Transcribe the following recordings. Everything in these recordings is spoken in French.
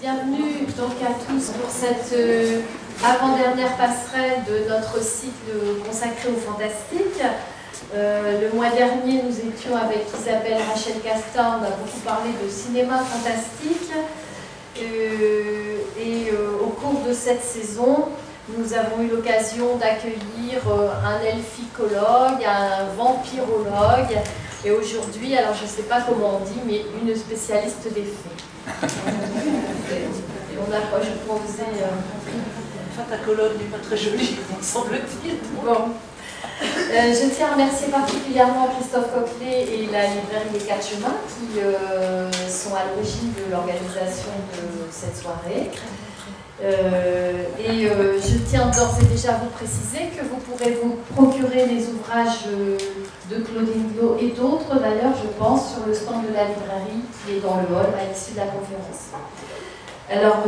Bienvenue donc à tous pour cette avant-dernière passerelle de notre cycle consacré au fantastique. Le mois dernier, nous étions avec Isabelle Rachel Castan, on a beaucoup parlé de cinéma fantastique. Au cours de cette saison, nous avons eu l'occasion d'accueillir un elficologue, un vampirologue, et aujourd'hui, alors je ne sais pas comment on dit, mais une spécialiste des fées. Et on a quoi, je posais... Fatacologue n'est pas très jolie, semble-t-il. Bon. Je tiens à remercier particulièrement Christophe Coquelet et la librairie Les Quatre Chemins qui sont à l'origine de l'organisation de cette soirée. Je tiens d'ores et déjà à vous préciser que vous pourrez vous procurer les ouvrages de Claudine Blot et d'autres d'ailleurs, je pense, sur le stand de la librairie qui est dans le hall à l'issue de la conférence. Alors,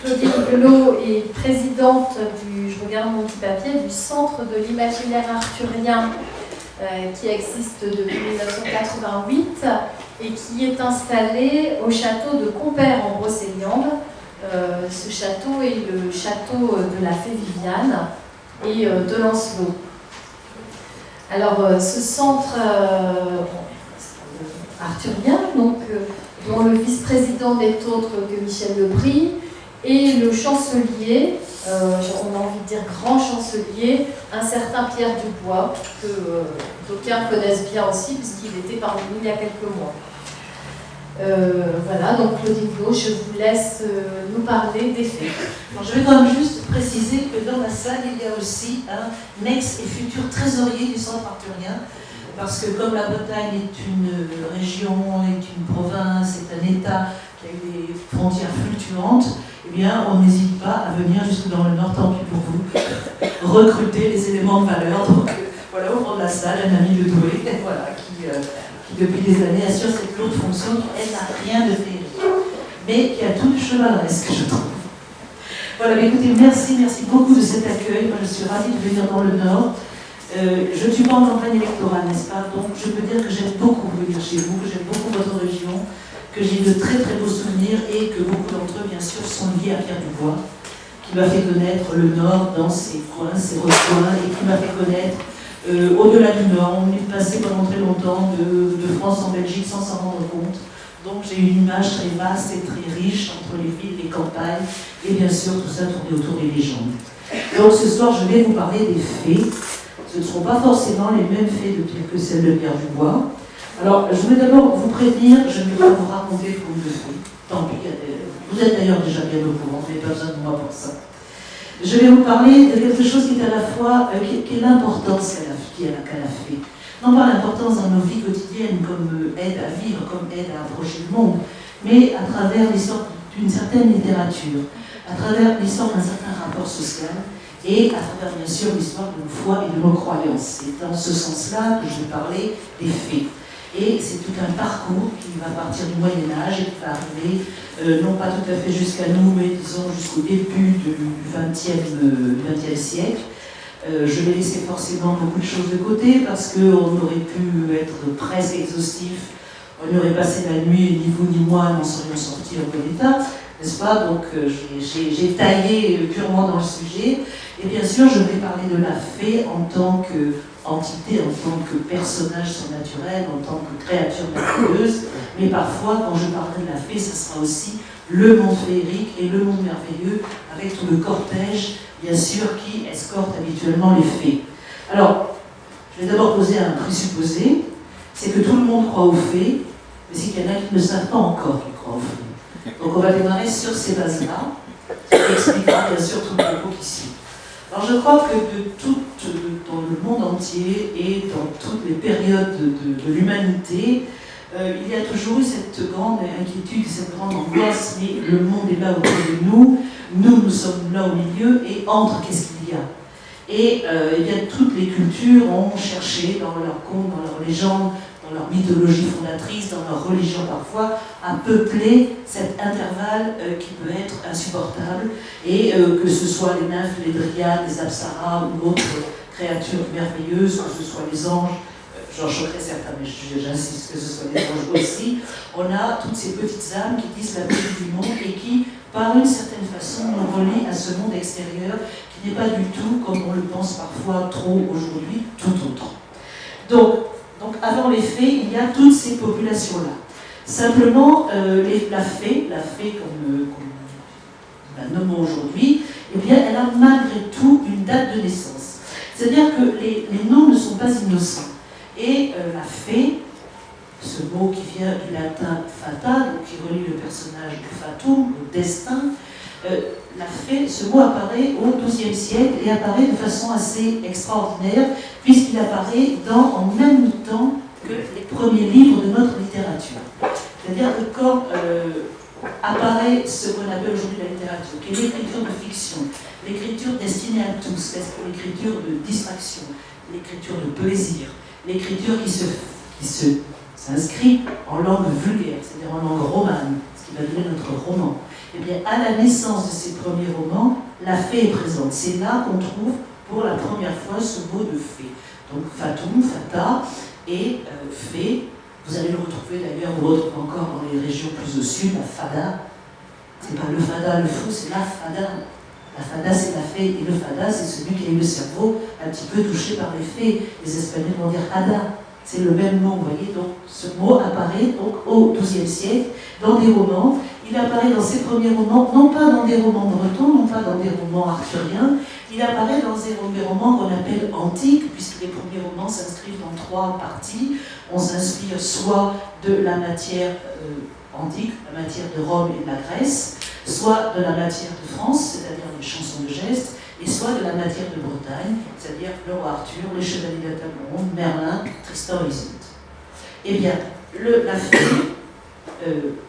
Claudine Blot est présidente je regarde mon petit papier, du Centre de l'imaginaire arthurien qui existe depuis 1988 et qui est installé au château de Compère en Brocéliande. Ce château est le château de la fée Viviane et de Lancelot. Alors, ce centre arthurien, donc, dont le vice-président n'est autre que Michel Lebris, et le chancelier, on a envie de dire grand chancelier, un certain Pierre Dubois, que d'aucuns connaissent bien aussi, puisqu'il était parmi nous il y a quelques mois. Voilà, donc Claudine Blot, je vous laisse nous parler des faits. Alors, je vais quand même juste préciser que dans la salle, il y a aussi un ex et futur trésorier du centre arthurien, parce que comme la Bretagne est une région, est une province, est un État qui a eu des frontières fluctuantes, eh bien, on n'hésite pas à venir jusque dans le Nord, tant pis pour vous, recruter les éléments de valeur. Donc voilà, au fond de la salle, un ami de Douai, voilà, qui depuis des années assure cette lourde fonction qui, elle, n'a rien de féerique, mais qui a tout le chevaleresque, je trouve. Voilà, mais écoutez, merci beaucoup de cet accueil. Moi, je suis ravie de venir dans le Nord. Je ne suis pas en campagne électorale, n'est-ce pas? Donc, je peux dire que j'aime beaucoup venir chez vous, que j'aime beaucoup votre région, que j'ai de très très beaux souvenirs et que beaucoup d'entre eux, bien sûr, sont liés à Pierre Dubois, qui m'a fait connaître le Nord dans ses coins, ses recoins, et qui m'a fait connaître au-delà du Nord. On est passé pendant très longtemps de France en Belgique sans s'en rendre compte. Donc j'ai une image très vaste et très riche entre les villes, les campagnes, et bien sûr tout ça tourné autour des légendes. Donc ce soir, je vais vous parler des fées. Ce ne seront pas forcément les mêmes fées que celles de Pierre Dubois. Alors, je vais d'abord vous prévenir, je ne vais pas vous raconter le conte de fées. Tant pis, vous êtes d'ailleurs déjà bien au courant, vous n'avez pas besoin de moi pour ça. Je vais vous parler de quelque chose qui est à la fois, qui est l'importance qu'a la fée. Non pas l'importance dans nos vies quotidiennes comme aide à vivre, comme aide à approcher le monde, mais à travers l'histoire d'une certaine littérature, à travers l'histoire d'un certain rapport social, et à travers bien sûr l'histoire de nos foi et de nos croyances. C'est dans ce sens-là que je vais parler des fées. Et c'est tout un parcours qui va partir du Moyen-Âge et qui va arriver, non pas tout à fait jusqu'à nous, mais disons jusqu'au début du XXe siècle. Je vais laisser forcément beaucoup de choses de côté parce qu'on aurait pu être presque exhaustif. On aurait passé la nuit, ni vous ni moi n'en serions sortis en bon état, n'est-ce pas? Donc j'ai taillé purement dans le sujet. Et bien sûr, je vais parler de la fée en tant qu'entité, en tant que personnage surnaturel, en tant que créature merveilleuse. Mais parfois, quand je parlerai de la fée, ça sera aussi le monde féerique et le monde merveilleux, avec tout le cortège, bien sûr, qui escorte habituellement les fées. Alors, je vais d'abord poser un présupposé, c'est que tout le monde croit aux fées, mais c'est qu'il y en a qui ne savent pas encore qu'ils croient aux fées. Donc on va démarrer sur ces bases-là, qui expliquera bien sûr tout le propos qui suit. Alors je crois que dans le monde entier et dans toutes les périodes de l'humanité, il y a toujours eu cette grande inquiétude, cette grande angoisse, mais le monde est là autour de nous, nous sommes là au milieu, et entre, qu'est-ce qu'il y a? Et eh bien, toutes les cultures ont cherché dans leurs contes, dans leurs légendes, dans leur mythologie fondatrice, dans leur religion parfois, à peupler cet intervalle qui peut être insupportable, et que ce soit les nymphes, les dryades, les apsaras ou d'autres créatures merveilleuses, que ce soit les anges, j'en choquerai certains, mais j'insiste que ce soit des anges aussi, on a toutes ces petites âmes qui disent la vérité du monde et qui, par une certaine façon, nous relient à ce monde extérieur qui n'est pas du tout, comme on le pense parfois trop aujourd'hui, tout autre. Donc avant les fées, il y a toutes ces populations-là. Simplement, la fée comme nous la nommons aujourd'hui, eh bien, elle a malgré tout une date de naissance. C'est-à-dire que les noms ne sont pas innocents. Et la fée, ce mot qui vient du latin fata, donc qui relie le personnage de Fatum, au destin, la fée, ce mot apparaît au XIIe siècle et apparaît de façon assez extraordinaire, puisqu'il apparaît en même temps que les premiers livres de notre littérature. C'est-à-dire que quand apparaît ce qu'on appelle aujourd'hui la littérature, qui est l'écriture de fiction, l'écriture destinée à tous, l'écriture de distraction, l'écriture de plaisir, l'écriture qui s'inscrit en langue vulgaire, c'est-à-dire en langue romane, ce qui va donner notre roman. Eh bien, à la naissance de ces premiers romans, la fée est présente. C'est là qu'on trouve pour la première fois ce mot de fée. Donc, fatum, fata et fée. Vous allez le retrouver d'ailleurs, ou autre encore dans les régions plus au sud, la fada. C'est pas le fada, le fou, c'est la fada. La fada, c'est la fée, et le fada, c'est celui qui a eu le cerveau un petit peu touché par les fées. Les Espagnols vont dire hada. C'est le même nom, vous voyez. Donc, ce mot apparaît donc, au XIIe siècle dans des romans. Il apparaît dans ses premiers romans, non pas dans des romans bretons, non pas dans des romans arthuriens. Il apparaît dans des romans qu'on appelle antiques, puisque les premiers romans s'inscrivent dans 3 parties. On s'inspire soit de la matière antique, la matière de Rome et de la Grèce, soit de la matière de France, c'est-à-dire les chansons de gestes, et soit de la matière de Bretagne, c'est-à-dire le roi Arthur, les chevaliers de la table ronde, Merlin, Tristan et Isolde. Eh bien, la fée,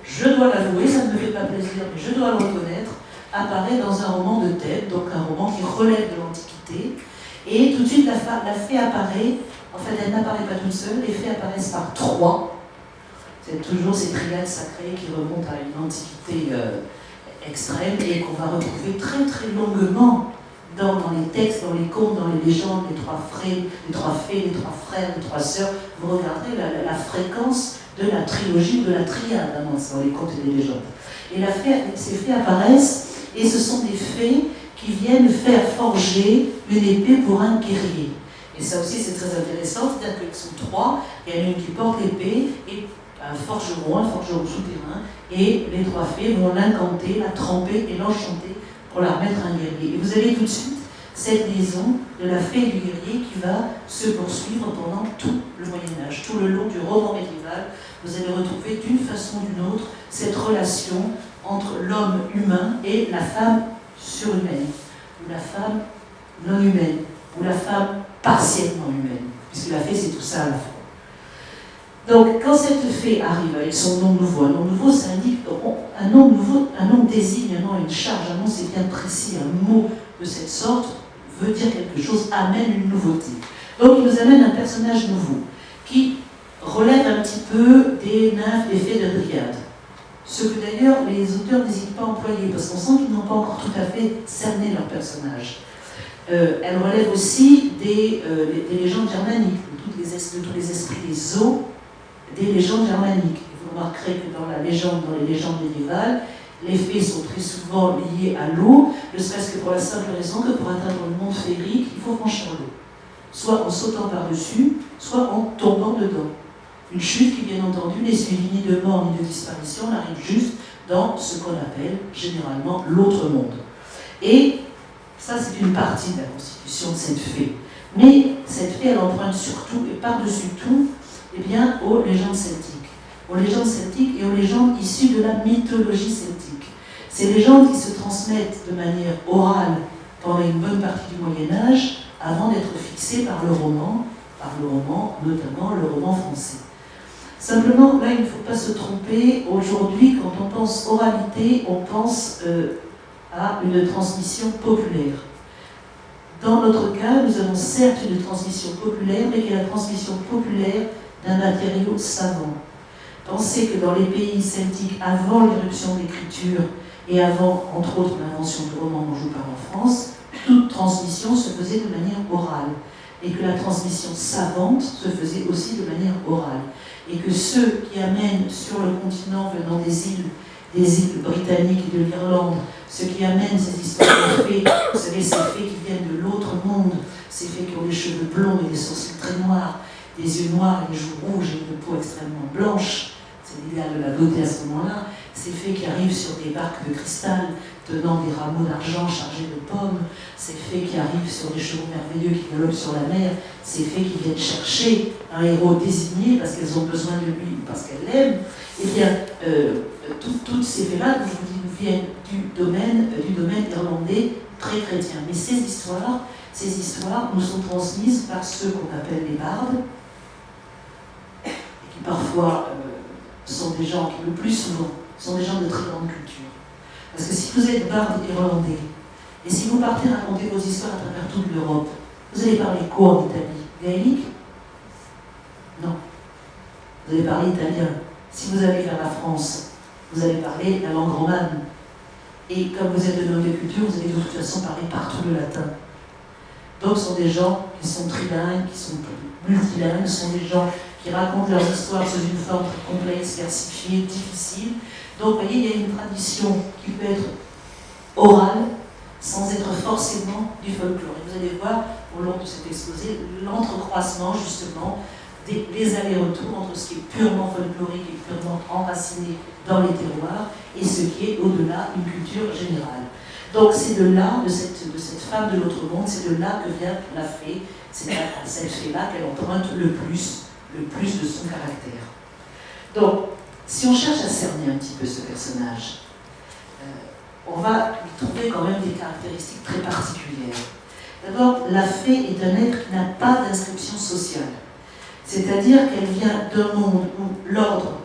je dois l'avouer, ça ne me fait pas plaisir, mais je dois le reconnaître, apparaît dans un roman de Thèbes, donc un roman qui relève de l'Antiquité, et tout de suite la fée apparaît, en fait elle n'apparaît pas toute seule, les fées apparaissent par 3. C'est toujours ces triades sacrées qui remontent à une antiquité extrême et qu'on va retrouver très très longuement dans les textes, dans les contes, dans les légendes, les 3 fées, les 3 frères, les 3 sœurs. Vous regardez la fréquence de la trilogie, de la triade dans les contes et les légendes. Et ces fées apparaissent, et ce sont des fées qui viennent faire forger une épée pour un guerrier. Et ça aussi c'est très intéressant, c'est-à-dire qu'elles sont 3, il y en a une qui porte l'épée, et un forgeron souterrain, et les 3 fées vont l'incanter, la tremper et l'enchanter pour la remettre un guerrier. Et vous avez tout de suite cette liaison de la fée et du guerrier qui va se poursuivre pendant tout le Moyen-Âge, tout le long du roman médiéval. Vous allez retrouver d'une façon ou d'une autre cette relation entre l'homme humain et la femme surhumaine, ou la femme non humaine, ou la femme partiellement humaine, puisque la fée c'est tout ça à la fois. Donc, quand cette fée arrive avec son nom nouveau, ça indique un nom nouveau, un nom désigne, un nom a une charge, un nom c'est bien précis, un mot de cette sorte veut dire quelque chose, amène une nouveauté. Donc, il nous amène un personnage nouveau qui relève un petit peu des nymphes, des fées de Dryade. Ce que d'ailleurs les auteurs n'hésitent pas à employer, parce qu'on sent qu'ils n'ont pas encore tout à fait cerné leur personnage. Elle relève aussi des légendes germaniques, de tous les esprits des eaux, des légendes germaniques. Vous remarquerez que dans les légendes médiévales, les fées sont très souvent liées à l'eau, ne serait-ce que pour la simple raison que pour atteindre le monde féerique, il faut franchir l'eau. Soit en sautant par-dessus, soit en tombant dedans. Une chute qui, bien entendu, n'est suivie ni de mort ni de disparition, on arrive juste dans ce qu'on appelle généralement l'autre monde. Et ça, c'est une partie de la constitution de cette fée. Mais cette fée, elle emprunte surtout et par-dessus tout, eh bien, aux légendes celtiques. Aux légendes celtiques et aux légendes issues de la mythologie celtique. Ces légendes qui se transmettent de manière orale pendant une bonne partie du Moyen-Âge, avant d'être fixées par le roman, notamment le roman français. Simplement, là, il ne faut pas se tromper. Aujourd'hui, quand on pense oralité, on pense à une transmission populaire. Dans notre cas, nous avons certes une transmission populaire, mais qui est la transmission populaire d'un matériau savant. Pensez que dans les pays celtiques, avant l'éruption de l'écriture et avant, entre autres, l'invention du roman dont je vous parle en France, toute transmission se faisait de manière orale. et que la transmission savante se faisait aussi de manière orale. Et que ceux qui amènent sur le continent venant des îles britanniques et de l'Irlande, ceux qui amènent ces histoires de fées, vous savez, ces fées qui viennent de l'autre monde, ces fées qui ont des cheveux blonds et des sourcils très noirs, des yeux noirs et des joues rouges et une peau extrêmement blanche, c'est l'idéal de la beauté à ce moment-là, ces fées qui arrivent sur des barques de cristal, tenant des rameaux d'argent chargés de pommes, ces fées qui arrivent sur des chevaux merveilleux qui galopent sur la mer, ces fées qui viennent chercher un héros désigné parce qu'elles ont besoin de lui ou parce qu'elles l'aiment, eh bien, toutes ces fées-là, je vous dis, nous viennent du domaine irlandais très chrétien. Mais ces histoires nous sont transmises par ceux qu'on appelle les bardes, et qui parfois sont des gens qui, le plus souvent, sont des gens de très grande culture. Parce que si vous êtes barde irlandais, et si vous partez raconter vos histoires à travers toute l'Europe, vous allez parler quoi en Italie? Gaélique? Non. Vous allez parler italien. Si vous allez vers la France, vous allez parler la langue romane. Et comme vous êtes de langue de culture, vous allez de toute façon parler partout le latin. Donc ce sont des gens qui sont trilingues, qui sont multilingues, ce sont des gens qui racontent leurs histoires sous une forme très complexe, versifiée, difficile. Donc vous voyez, il y a une tradition qui peut être orale, sans être forcément du folklore. Et vous allez voir, au long de cet exposé, l'entrecroisement justement, les allers-retours entre ce qui est purement folklorique et purement enraciné dans les terroirs et ce qui est au-delà une culture générale. Donc c'est de là, de cette femme de l'autre monde, c'est de là que vient la fée, c'est à cette fée-là qu'elle emprunte le plus de son caractère. Donc, si on cherche à cerner un petit peu ce personnage, on va lui trouver quand même des caractéristiques très particulières. D'abord, la fée est un être qui n'a pas d'inscription sociale. C'est-à-dire qu'elle vient d'un monde où l'ordre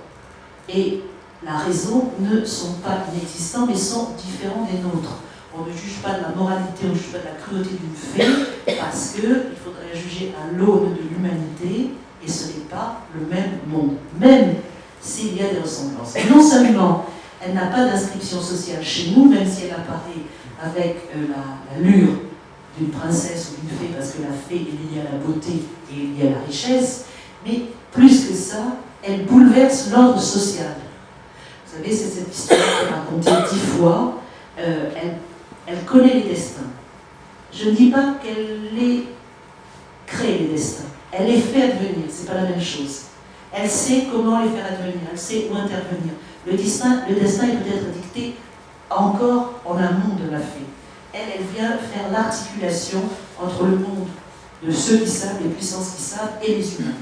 et la raison ne sont pas inexistants, mais sont différents des nôtres. On ne juge pas de la moralité, on ne juge pas de la cruauté d'une fée, parce qu'il faudrait juger à l'aune de l'humanité, et ce n'est pas le même monde, même s'il y a des ressemblances. Et non seulement elle n'a pas d'inscription sociale chez nous, même si elle apparaît avec l'allure d'une princesse ou d'une fée, parce que la fée est liée à la beauté et liée à la richesse, mais plus que ça, elle bouleverse l'ordre social. Vous savez, c'est cette histoire qui est racontée 10 fois. Elle connaît les destins. Je ne dis pas qu'elle les crée, les destins. Elle les fait advenir, c'est pas la même chose. Elle sait comment les faire advenir, elle sait où intervenir. Le destin est peut-être dicté encore en amont de la fée. Elle vient faire l'articulation entre le monde de ceux qui savent, les puissances qui savent, et les humains.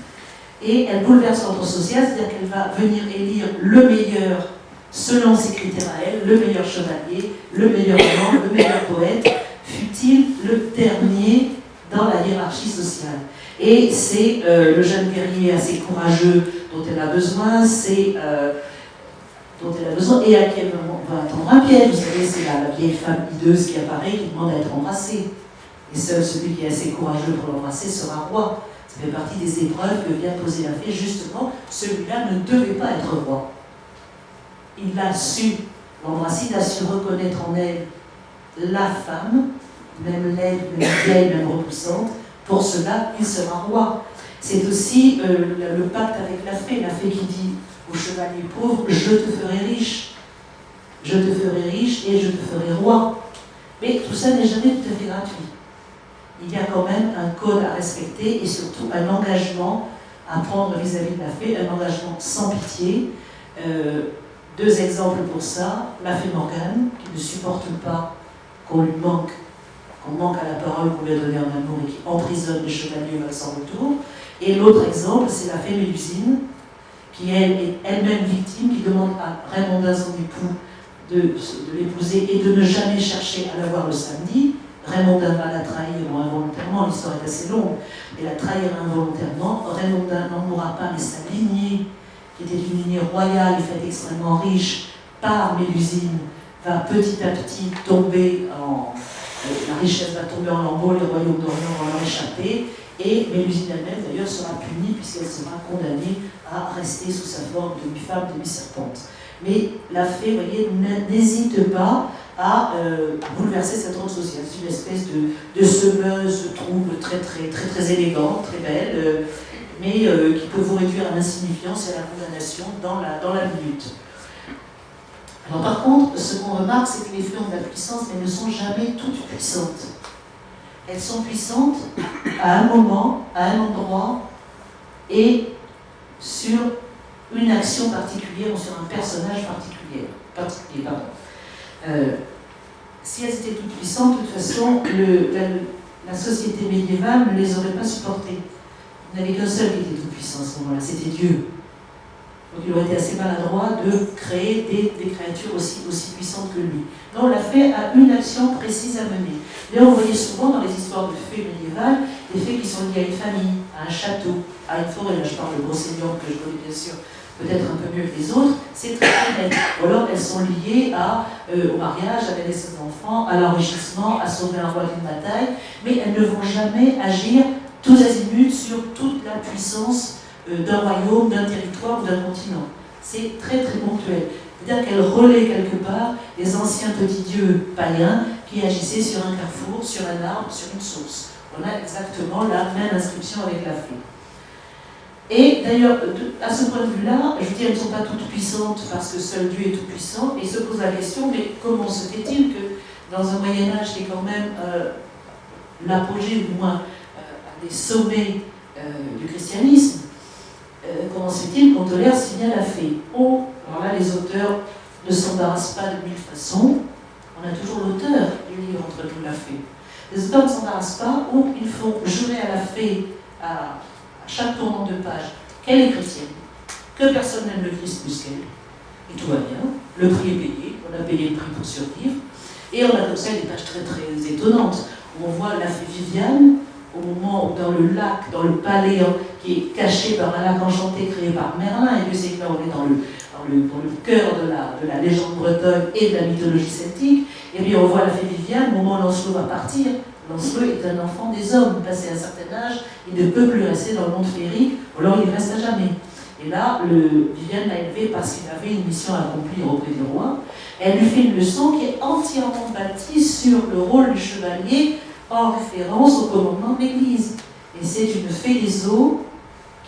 Et elle bouleverse l'ordre social, c'est-à-dire qu'elle va venir élire le meilleur selon ses critères à elle, le meilleur chevalier, le meilleur amant, le meilleur poète, fut-il le dernier dans la hiérarchie sociale. Et c'est le jeune guerrier assez courageux dont elle a besoin, et à quel moment on va attendre un piège. Vous savez, c'est la vieille femme hideuse qui apparaît, qui demande à être embrassée. Et seul celui qui est assez courageux pour l'embrasser sera roi. Ça fait partie des épreuves que vient poser la fée. Justement, celui-là ne devait pas être roi. Il a su l'embrasser, il a su reconnaître en elle la femme, même laide, même vieille, même repoussante. Pour cela, il sera roi. C'est aussi le pacte avec la fée qui dit au chevalier pauvre, je te ferai riche. Je te ferai riche et je te ferai roi. Mais tout ça n'est jamais tout à fait gratuit. Il y a quand même un code à respecter et surtout un engagement à prendre vis-à-vis de la fée, un engagement sans pitié. 2 exemples pour ça. La fée Morgane, qui ne supporte pas qu'on lui manque, qu'on manque à la parole qu'on lui a donnée en amour et qui emprisonne les chevaliers sans retour. Et l'autre exemple, c'est la fée Mélusine, qui est elle-même victime, qui demande à Raymondin, son époux, de l'épouser et de ne jamais chercher à la voir le samedi. Raymondin va la trahir involontairement, l'histoire est assez longue, mais la trahir involontairement. Raymondin n'en mourra pas, mais sa lignée, qui était une lignée royale et faite extrêmement riche par Mélusine, va petit à petit tomber la richesse va tomber en lambeaux, les royaumes d'Orient vont leur échapper, et Mélusine elle-même d'ailleurs sera punie puisqu'elle sera condamnée à rester sous sa forme de demi-femme, demi-serpente. Mais la fée, vous voyez, n'hésite pas à bouleverser cet ordre social. C'est une espèce de semeuse trouble très élégante, très belle, mais qui peut vous réduire à l'insignifiance et à la condamnation dans la minute. Alors, par contre, ce qu'on remarque, c'est que les fées ont de la puissance, mais elles ne sont jamais toutes puissantes. Elles sont puissantes à un moment, à un endroit, et sur une action particulière ou sur un personnage particulier. Si elles étaient toutes puissantes, de toute façon, la société médiévale ne les aurait pas supportées. Il n'y avait qu'un seul qui était tout puissant à ce moment-là, c'était Dieu. Donc il aurait été assez maladroit de créer des créatures aussi puissantes que lui. Donc la fée a une action précise à mener. D'ailleurs, vous voyez souvent dans les histoires de fées médiévales, des fées qui sont liées à une famille, à un château, à une forêt. Là, je parle de Brocéliande, que je connais bien sûr peut-être un peu mieux que les autres. C'est très net. Ou alors elles sont liées au mariage, à la naissance d'enfants, à l'enrichissement, à sauver un roi d'une bataille, mais elles ne vont jamais agir tous azimuts sur toute la puissance d'un royaume, d'un territoire ou d'un continent. C'est très ponctuel. C'est-à-dire qu'elle relaie quelque part les anciens petits dieux païens qui agissaient sur un carrefour, sur un arbre, sur une source. On a exactement la même inscription avec la fée. Et d'ailleurs, à ce point de vue-là, je dis elles ne sont pas toutes puissantes parce que seul Dieu est tout puissant, et se pose la question, mais comment se fait-il que dans un Moyen-Âge qui est quand même l'apogée, ou du moins des sommets du christianisme, comment se fait-il qu'on tolère si bien la fée? Alors là, les auteurs ne s'embarrassent pas de mille façons. On a toujours l'auteur du livre entre nous, la fée. Les auteurs ne s'embarrassent pas, ou ils font jurer à la fée, à chaque tournant de page, qu'elle est chrétienne, que personne n'aime le Christ plus qu'elle, et tout va bien, le prix est payé, on a payé le prix pour survivre, et on a comme ça des pages très étonnantes, où on voit la fée Viviane, au moment où dans le lac, dans le palais, qui est caché par un lac enchanté créé par Merlin, et Dieu sait que là on est dans le cœur de la légende bretonne et de la mythologie celtique, et puis on voit la fée Viviane, au moment où Lancelot va partir. Lancelot est un enfant des hommes, passé à un certain âge, il ne peut plus rester dans le monde féerique, ou alors il reste à jamais. Et là, Viviane l'a élevé parce qu'il avait une mission à accomplir auprès du roi. Elle lui fait une leçon qui est entièrement bâtie sur le rôle du chevalier en référence au commandement de l'Église. Et c'est une fée des eaux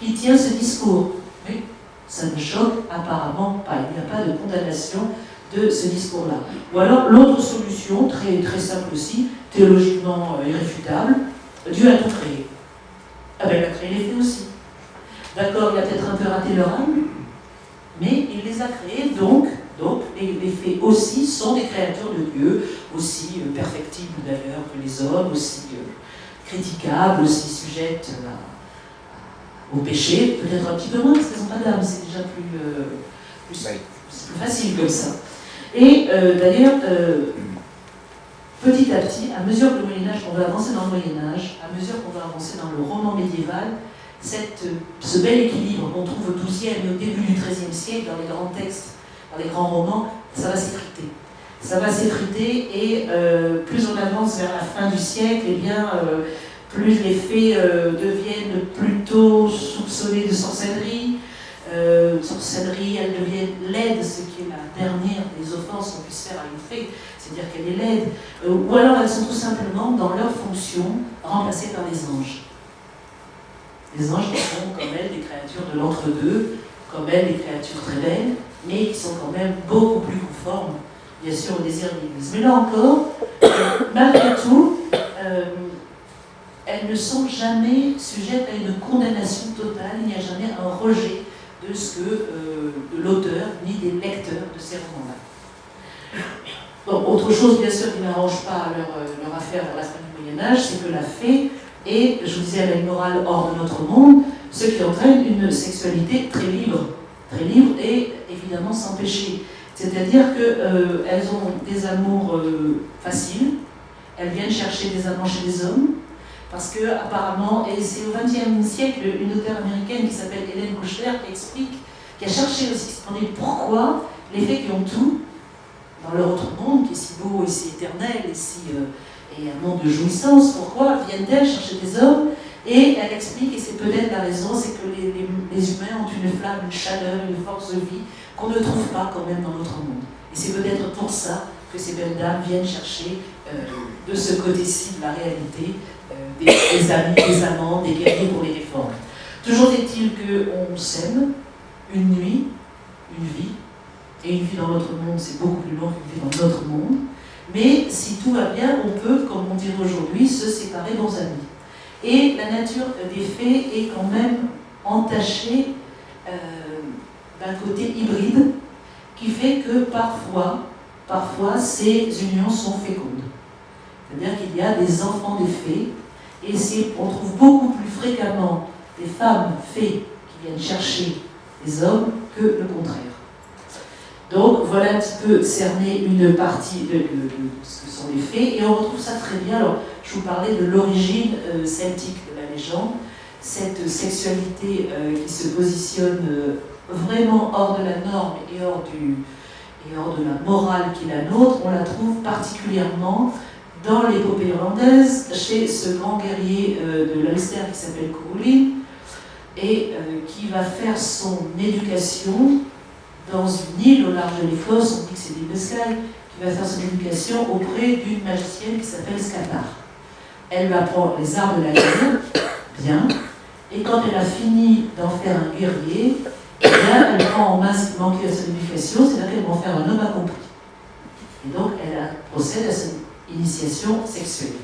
qui tient ce discours. Mais ça ne choque apparemment pas. Il n'y a pas de condamnation de ce discours-là. Ou alors, l'autre solution, très simple aussi, théologiquement irréfutable, Dieu a tout créé. Ah ben, il a créé les fées aussi. D'accord, il a peut-être un peu raté leur âme, mais il les a créés, donc les fées aussi sont des créatures de Dieu, aussi perfectibles d'ailleurs que les hommes, aussi critiquables, aussi sujettes au péché, peut-être un petit peu moins parce qu'elles n'ont pas d'âme, c'est déjà plus facile comme ça. Et d'ailleurs, petit à petit, à mesure que le Moyen-Âge, qu'on va avancer dans le Moyen-Âge, à mesure qu'on va avancer dans le roman médiéval, ce bel équilibre qu'on trouve au XIIe et au début du XIIIe siècle, dans les grands textes, dans les grands romans, ça va s'effriter. Ça va s'effriter et plus on avance vers la fin du siècle, eh bien, plus les fées deviennent plutôt soupçonnées de sorcellerie. Sorcellerie, elles deviennent laides, ce qui est la dernière des offenses qu'on puisse faire à une fée, c'est-à-dire qu'elle est laide. Ou alors elles sont tout simplement, dans leur fonction, remplacées par des anges. Les anges qui sont, comme elles, des créatures de l'entre-deux, comme elles, des créatures très belles, mais qui sont quand même beaucoup plus conformes, bien sûr, au désir de l'Église. Mais là encore, malgré tout, elles ne sont jamais sujettes à une condamnation totale, il n'y a jamais un rejet de ce que de l'auteur ni des lecteurs de ces romans-là. Bon, autre chose, bien sûr, qui n'arrange pas leur affaire à la fin du Moyen-Âge, c'est que la fée est, je vous disais, la morale hors de notre monde, ce qui entraîne une sexualité très libre et évidemment sans péché. C'est-à-dire qu'elles ont des amours faciles, elles viennent chercher des amants chez les hommes, parce que apparemment, et c'est au XXe siècle, une auteure américaine qui s'appelle Hélène Kushler qui a cherché aussi, pourquoi les fées qui ont tout, dans leur autre monde, qui est si beau et si éternel et un monde de jouissance, pourquoi viennent-elles chercher des hommes? Et elle explique, et c'est peut-être la raison, c'est que les humains ont une flamme, une chaleur, une force de vie qu'on ne trouve pas quand même dans notre monde. Et c'est peut-être pour ça que ces belles dames viennent chercher de ce côté-ci de la réalité des amis, des amants, des guerriers pour les défendre. Toujours est-il qu'on s'aime une nuit, une vie, et une vie dans notre monde, c'est beaucoup plus long qu'une vie dans notre monde. Mais si tout va bien, on peut, comme on dirait aujourd'hui, se séparer bons amis. Et la nature des fées est quand même entachée d'un côté hybride, qui fait que parfois ces unions sont fécondes. C'est-à-dire qu'il y a des enfants des fées, et on trouve beaucoup plus fréquemment des femmes fées qui viennent chercher des hommes que le contraire. Donc voilà un petit peu cerner une partie de ce que sont les fées, et on retrouve ça très bien. Alors, je vous parlais de l'origine celtique de la légende, cette sexualité qui se positionne vraiment hors de la norme et hors de la morale qui est la nôtre. On la trouve particulièrement dans l'épopée irlandaise, chez ce grand guerrier de l'Ulster qui s'appelle Cuchulainn, et qui va faire son éducation dans une île au large de l'Écosse, on dit que c'est l'île de Skye, qui va faire son éducation auprès d'une magicienne qui s'appelle Scathach. Elle va apprendre les arts de la guerre, bien, et quand elle a fini d'en faire un guerrier, eh bien, elle prend en main ce qui manquait à son éducation, c'est-à-dire qu'elle va en faire un homme accompli. Et donc, elle procède à son initiation sexuelle.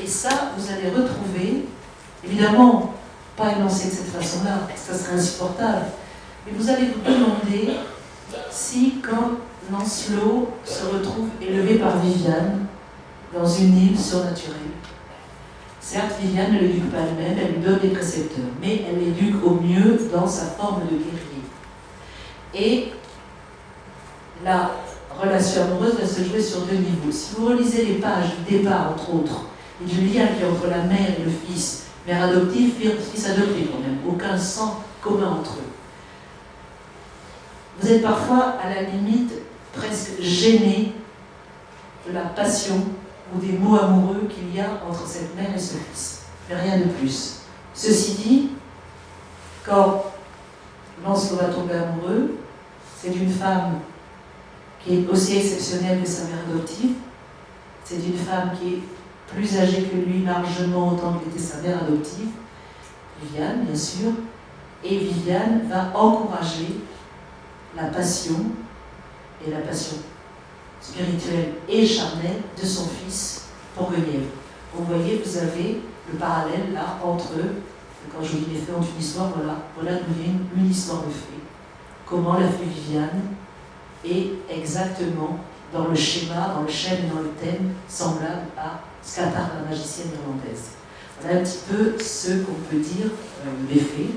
Et ça, vous allez retrouver, évidemment, pas énoncé de cette façon-là, parce que ça serait insupportable, mais vous allez vous demander si, quand Lancelot se retrouve élevé par Viviane dans une île surnaturelle, certes, Viviane ne l'éduque pas elle-même, elle lui donne des précepteurs, mais elle l'éduque au mieux dans sa forme de guerrier. Et la relation amoureuse va se jouer sur deux niveaux. Si vous relisez les pages du départ, entre autres, et du lien qui est entre la mère et le fils, mère adoptive, fils adopté quand même, aucun sang commun entre eux. Vous êtes parfois à la limite presque gêné de la passion ou des mots amoureux qu'il y a entre cette mère et ce fils. Mais rien de plus. Ceci dit, quand Lancelot va tomber amoureux, c'est d'une femme qui est aussi exceptionnelle que sa mère adoptive. C'est d'une femme qui est plus âgée que lui largement autant qu'était sa mère adoptive, Viviane bien sûr, et Viviane va encourager la passion spirituelle et charnelle de son fils pour Guenièvre. Vous voyez, vous avez le parallèle là entre, quand je vous dis les fées ont une histoire, voilà d'où vient une histoire de fées. Comment la fée Viviane est exactement dans le schéma, dans le schème et dans le thème semblable à Scathach, la magicienne irlandaise. Voilà un petit peu ce qu'on peut dire des fées.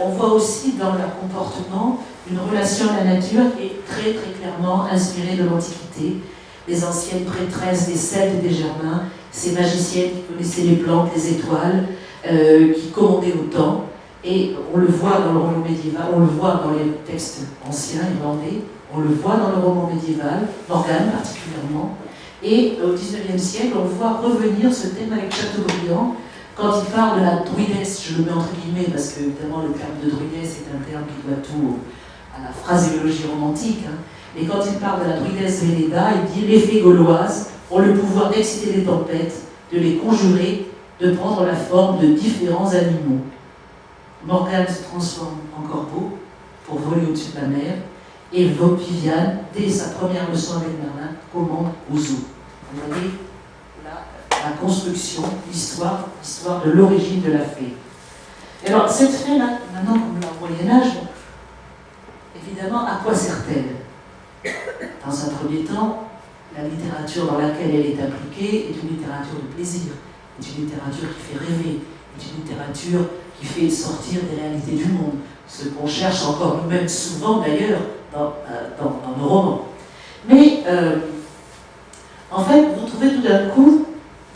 On voit aussi dans leur comportement une relation à la nature qui est très très clairement inspirée de l'Antiquité. Les anciennes prêtresses des Celtes et des Germains, ces magiciennes qui connaissaient les plantes, les étoiles, qui commandaient au temps. Et on le voit dans le roman médiéval, on le voit dans les textes anciens irlandais, on le voit dans le roman médiéval, Morgane particulièrement. Et au XIXe siècle, on voit revenir ce thème avec Chateaubriand, quand il parle de la druidesse, je le mets entre guillemets parce que évidemment le terme de druidesse est un terme qui doit tout à la phraséologie romantique, hein. Et quand il parle de la druidesse Véleda, il dit « Les fées gauloises ont le pouvoir d'exciter les tempêtes, de les conjurer, de prendre la forme de différents animaux. » Morgane se transforme en corbeau pour voler au-dessus de la mer, et Viviane, dès sa première leçon avec Merlin, commande aux eaux. Vous voyez la construction, l'histoire de l'origine de la fée. Et alors, cette fée-là, maintenant comme au Moyen-Âge, évidemment, à quoi sert-elle? Dans un premier temps, la littérature dans laquelle elle est appliquée est une littérature de plaisir, est une littérature qui fait rêver, est une littérature qui fait sortir des réalités du monde, ce qu'on cherche encore nous-mêmes souvent d'ailleurs dans nos romans. Mais en fait, vous trouvez tout d'un coup,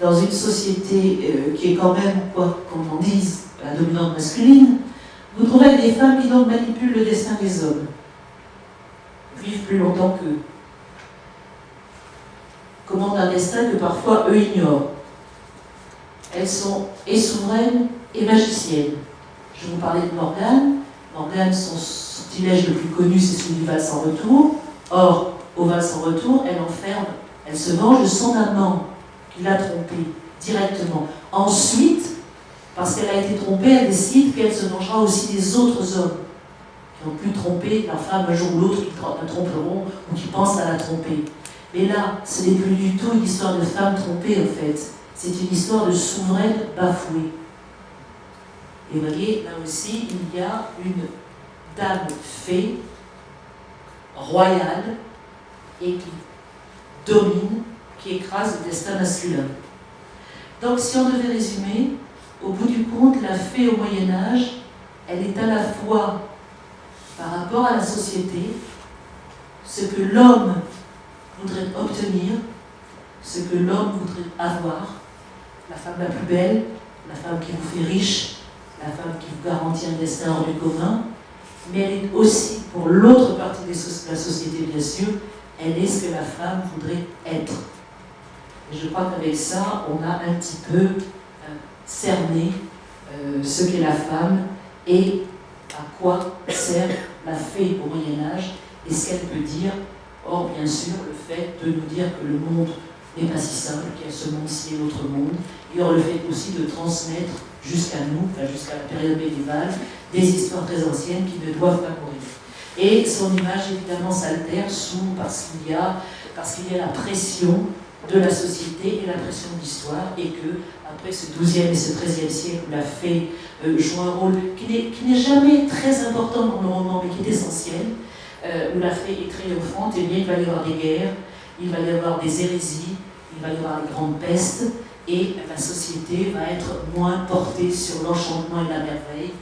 dans une société qui est quand même, quoi qu'on en dise, la dominante masculine, vous trouvez des femmes qui donc manipulent le destin des hommes, vivent plus longtemps qu'eux, commandent un destin que parfois eux ignorent. Elles sont et souveraines et magiciennes. Je vous parlais de Morgane. Morgane, son sortilège le plus connu, c'est celui du val sans retour. Or, au Val sans retour, elle enferme, elle se venge de son amant qui l'a trompée directement. Ensuite, parce qu'elle a été trompée, elle décide qu'elle se vengera aussi des autres hommes qui ont pu tromper leur femme un jour ou l'autre, qui la tromperont ou qui pensent à la tromper. Mais là, ce n'est plus du tout une histoire de femme trompée en fait, c'est une histoire de souveraine bafouée. Et vous voyez, là aussi, il y a une dame fée, royale, et qui domine, qui écrase le destin masculin. Donc si on devait résumer, au bout du compte, la fée au Moyen-Âge, elle est à la fois, par rapport à la société, ce que l'homme voudrait obtenir, ce que l'homme voudrait avoir, la femme la plus belle, la femme qui vous fait riche, la femme qui vous garantit un destin hors du commun, mais elle est aussi, pour l'autre partie de la société bien sûr, elle est ce que la femme voudrait être. Et je crois qu'avec ça, on a un petit peu cerné ce qu'est la femme et à quoi sert la fée au Moyen-Âge et ce qu'elle peut dire. Or, bien sûr, le fait de nous dire que le monde n'est pas si simple, qu'il y a ce monde-ci et l'autre monde, et or le fait aussi de transmettre jusqu'à nous, enfin jusqu'à la période médiévale, des histoires très anciennes qui ne doivent pas mourir. Et son image, évidemment, s'altère parce qu'il y a la pression de la société et la pression de l'histoire, et que, après ce 12e et ce 13e siècle, où la fée joue un rôle qui n'est jamais très important dans le roman, mais qui est essentiel, où la fée est triomphante, et bien il va y avoir des guerres, il va y avoir des hérésies, il va y avoir les grandes pestes, et la société va être moins portée sur l'enchantement et la merveille,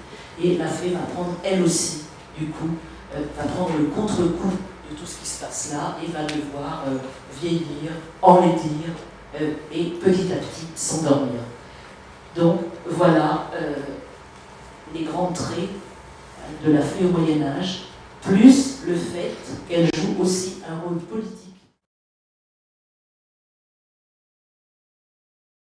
et la fée va prendre elle aussi, du coup, va prendre le contre-coup de tout ce qui se passe là, et va devoir vieillir, enlaidir, et petit à petit s'endormir. Donc voilà les grands traits de la fée au Moyen-Âge, plus le fait qu'elle joue aussi un rôle politique